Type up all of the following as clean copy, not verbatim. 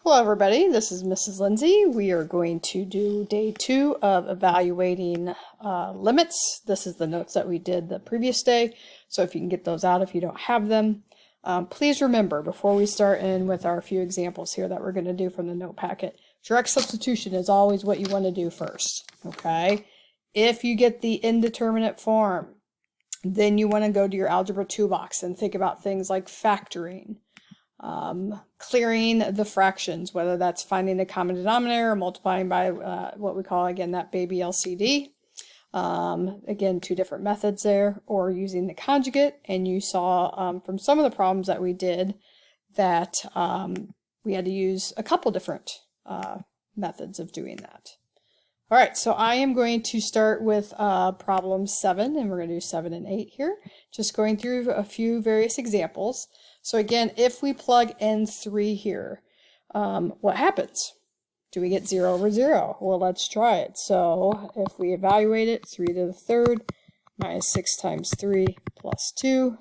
Hello everybody, this is Mrs. Lindsay. We are going to do day 2 of evaluating limits. This is the notes that we did the previous day, so if you can get those out if you don't have them. Please remember, before we start in with our few examples here that we're going to do from the note packet, direct substitution is always what you want to do first, okay? If you get the indeterminate form, then you want to go to your algebra toolbox and think about things like factoring. Clearing the fractions, whether that's finding the common denominator or multiplying by what we call, again, that baby LCD. Again, two different methods there, or using the conjugate. And you saw from some of the problems that we did that we had to use a couple different methods of doing that. All right, so I am going to start with problem 7, and we're going to do 7 and 8 here. Just going through a few various examples. So again, if we plug in 3 here, what happens? Do we get 0 over 0? Well, let's try it. So if we evaluate it, 3 to the third minus 6 times 3 plus 2.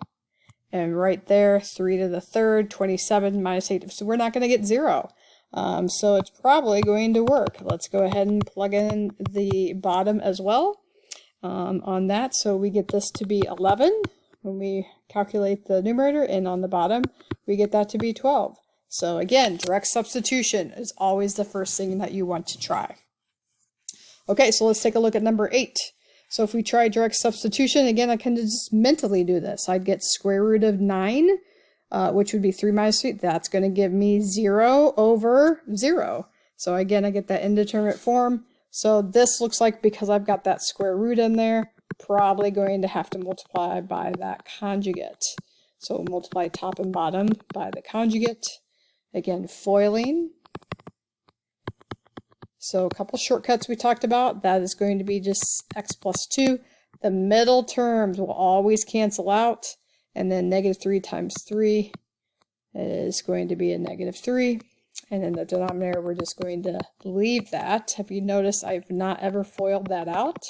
And right there, 3 to the third, 27 minus 8. So we're not going to get 0. So it's probably going to work. Let's go ahead and plug in the bottom as well on that. So we get this to be 11 when we calculate the numerator, and on the bottom we get that to be 12. So again, direct substitution is always the first thing that you want to try. Okay, so let's take a look at number 8. So if we try direct substitution, again, I can just mentally do this. I'd get square root of 9. Which would be 3 minus 3. That's going to give me 0 over 0. So again, I get that indeterminate form. So this looks like, because I've got that square root in there, probably going to have to multiply by that conjugate. So we'll multiply top and bottom by the conjugate. Again, foiling. So a couple shortcuts we talked about. That is going to be just x plus 2. The middle terms will always cancel out. And then negative 3 times 3 is going to be a negative 3. And in the denominator, we're just going to leave that. Have you noticed I've not ever FOILed that out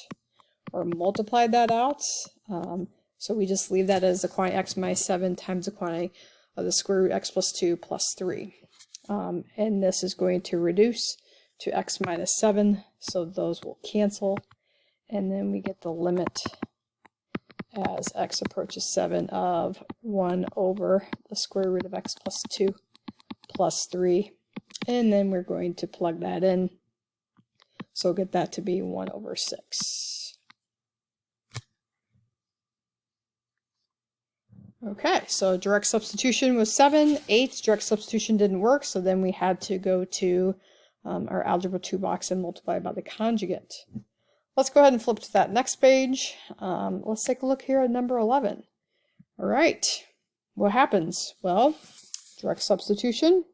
or multiplied that out? So we just leave that as the quantity x minus 7 times the quantity of the square root x plus 2 plus 3. And this is going to reduce to x minus 7. So those will cancel. And then we get the limit as x approaches 7 of 1 over the square root of x plus 2 plus 3. And then we're going to plug that in. So we'll get that to be 1 over 6. Okay, so direct substitution was 7. 8, direct substitution didn't work, so then we had to go to our algebra toolbox and multiply by the conjugate. Let's go ahead and flip to that next page. Let's take a look here at number 11. All right, what happens? Well, direct substitution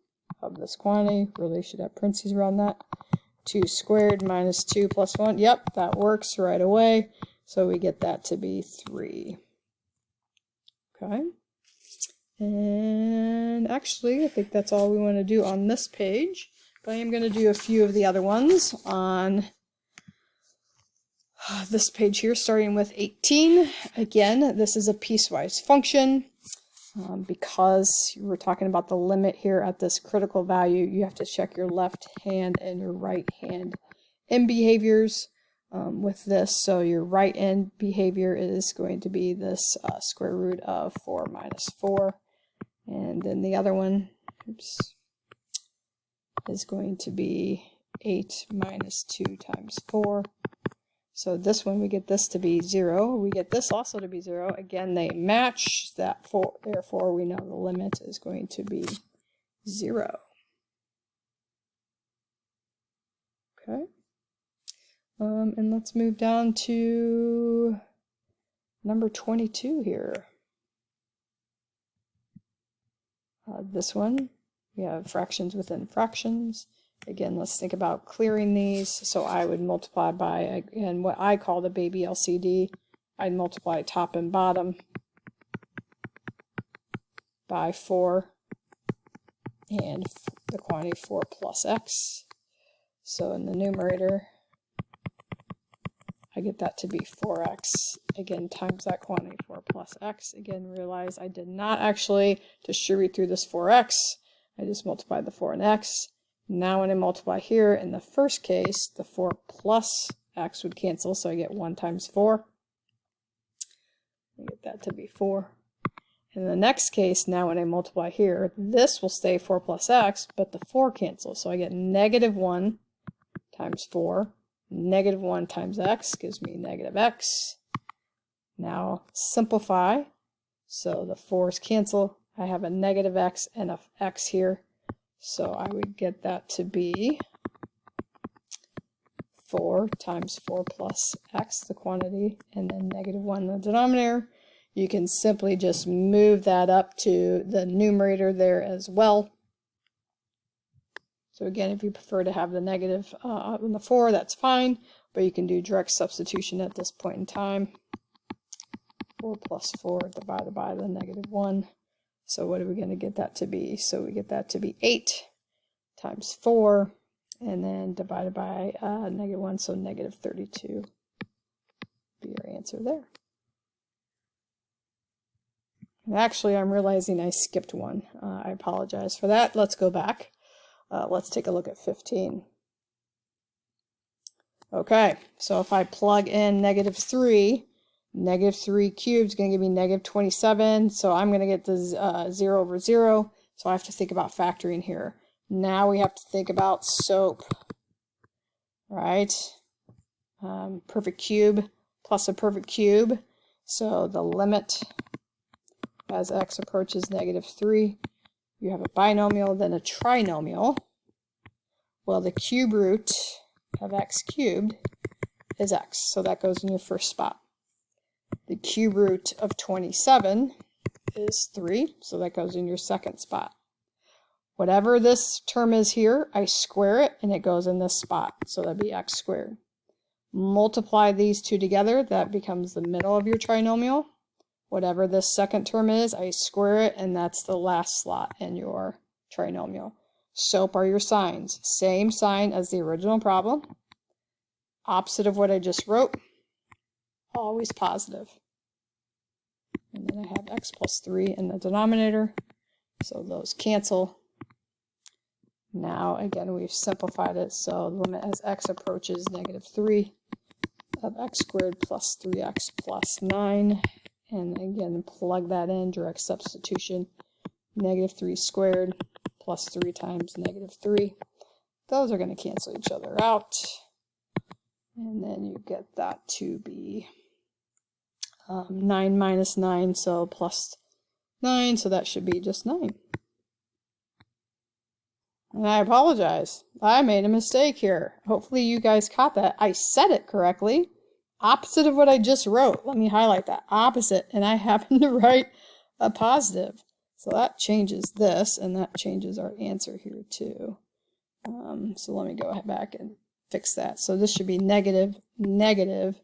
of this quantity, really should have parentheses around that. 2 squared minus 2 plus 1. Yep, that works right away. So we get that to be 3. Okay. And actually, I think that's all we want to do on this page. But I am going to do a few of the other ones on this page here, starting with 18. Again, this is a piecewise function. Because we're talking about the limit here at this critical value, you have to check your left hand and your right hand end behaviors with this. So your right end behavior is going to be this square root of 4 minus 4. And then the other one, is going to be 8 minus 2 times 4. So this one, we get this to be 0. We get this also to be 0. Again, they match that, therefore we know the limit is going to be 0. Okay. And let's move down to number 22 here. This one, we have fractions within fractions. Again, let's think about clearing these. So I would multiply by, again, what I call the baby LCD. I'd multiply top and bottom by 4 and the quantity 4 plus x. So in the numerator, I get that to be 4x, again, times that quantity 4 plus x. Again, realize I did not actually distribute through this 4x. I just multiplied the 4 and x. Now when I multiply here, in the first case, the 4 plus x would cancel, so I get 1 times 4. I get that to be 4. In the next case, now when I multiply here, this will stay 4 plus x, but the 4 cancels, so I get negative 1 times 4. Negative 1 times x gives me negative x. Now simplify, so the 4's cancel. I have a negative x and a x here. So I would get that to be 4 times 4 plus x, the quantity, and then negative 1 in the denominator. You can simply just move that up to the numerator there as well. So again, if you prefer to have the negative in the 4, that's fine, but you can do direct substitution at this point in time. 4 plus 4 divided by the negative 1. So what are we going to get that to be? So we get that to be 8 times 4, and then divided by negative 1, so negative 32 be your answer there. And actually, I'm realizing I skipped one. I apologize for that. Let's go back. Let's take a look at 15. Okay, so if I plug in negative 3 cubed is going to give me negative 27, so I'm going to get the 0 over 0, so I have to think about factoring here. Now we have to think about SOAP, right? Perfect cube plus a perfect cube, so the limit as x approaches negative 3, you have a binomial, then a trinomial. Well, the cube root of x cubed is x, so that goes in your first spot. The cube root of 27 is 3, so that goes in your second spot. Whatever this term is here, I square it, and it goes in this spot, so that'd be x squared. Multiply these two together, that becomes the middle of your trinomial. Whatever this second term is, I square it, and that's the last slot in your trinomial. SOAP are your signs. Same sign as the original problem. Opposite of what I just wrote. Always positive. And then I have x plus 3 in the denominator, so those cancel. Now again, we've simplified it, so the limit as x approaches negative 3 of x squared plus 3x plus 9. And again, plug that in, direct substitution. Negative 3 squared plus 3 times negative 3. Those are going to cancel each other out. And then you get that to be 9 minus 9, so plus 9, so that should be just 9. And I apologize. I made a mistake here. Hopefully you guys caught that. I said it correctly. Opposite of what I just wrote. Let me highlight that. Opposite. And I happen to write a positive. So that changes this, and that changes our answer here too. So let me go back and fix that. So this should be negative, negative,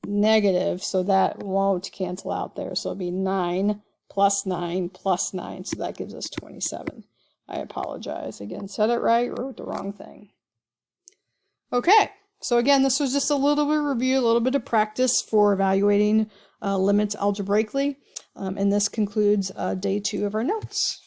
negative. So that won't cancel out there. So it'll be 9 plus 9 plus 9. So that gives us 27. I apologize. Again, said it right, wrote the wrong thing. Okay. So again, this was just a little bit of review, a little bit of practice for evaluating limits algebraically. And this concludes day 2 of our notes.